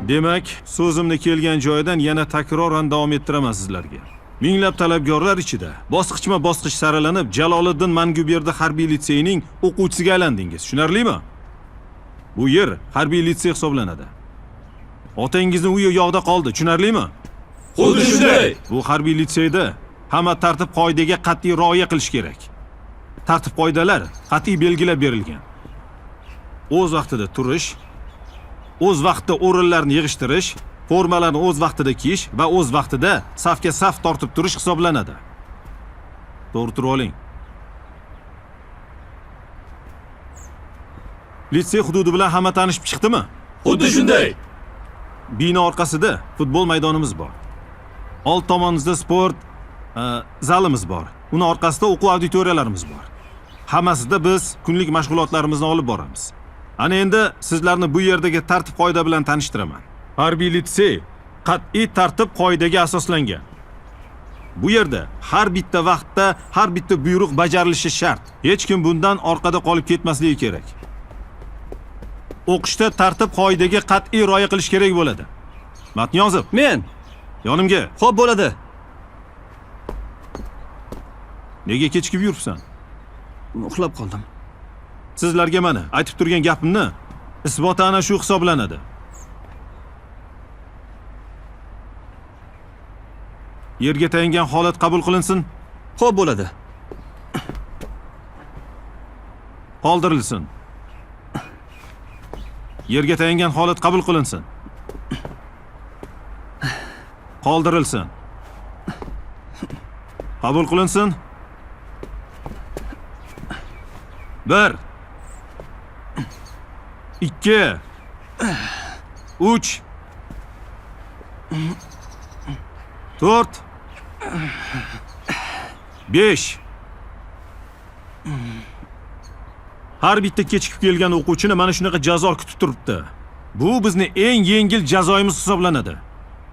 Demak, so'zimni kelgan joyidan yana takroran davom ettiraman sizlarga. Minglab talabgorlar ichida bosqichma-bosqich saralanib, Jaloliddin Manguberdi harbiy litseyining o'quvchisiga aylandingiz. Tushunarlimi? Bu yer harbiy litsey hisoblanadi. Otangizning uyi yoqda qoldi, tushunarlimi? Xuddi shunday. Bu harbiy litseyda hamma tartib qoidaga qat'iy rioya qilish kerak. Tartib qoidalar qat'iy belgilab berilgan. O'z vaqtida turish, o'z vaqtida o'rinlarni yig'ishtirish, formalarni o'z vaqtida kiyish va o'z vaqtida safga saf tortib turish hisoblanadi. To'g'ri turib oling. Litsey hududi bilan hamma tanishib chiqdimi? Xuddi shunday. Bino orqasida futbol maydonimiz bor. Old tomonimizda sport zalimiz bor. Uni orqasida o'quv auditoriyalarimiz bor. Hammasida biz kunlik mashg'ulotlarimizni olib boramiz. Ana endi sizlarni bu yerdagi tartib qoida bilan tanishtiraman. Harbiy litsey qat'iy tartib qoidaga asoslangan. Bu yerda har bitta vaqtda har bitta buyruq bajarilishi shart. Hech kim bundan orqada qolib ketmasligi kerak. O'qishda tartib qoidaga qat'iy rioya qilish kerak bo'ladi. Matniyozov, Men. yonimga. Xo'p bo'ladi. Nega kechikib yuribsan? Uxlab qoldim. Sizlarga mana aytib turgan gapimni isboti ana shu hisoblanadi. Yerga tayangan holat qabul qilinsin, Xo'p bo'ladi. qoldirilsin. Yerga tayangan holat qabul qilinsin, qoldirilsin. Qabul qilinsin. 1 2 3 4 5 Har bitta kechikib kelgan o'quvchini mana shunaqa jazo kutib turibdi. Bu bizning eng yengil jazoimiz hisoblanadi.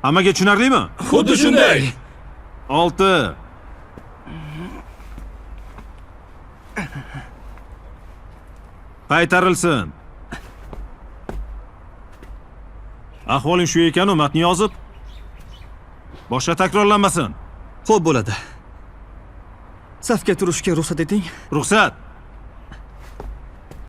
Hammaga tushunarlimi? Xuddi shunday. 6 Qaytarilsin. Ahvoling shu ekan-u, Matniyozov. Boshqa takrorlanmasin. Xo'p bo'ladi. Safga turishga ruxsat eting. Ruxsat.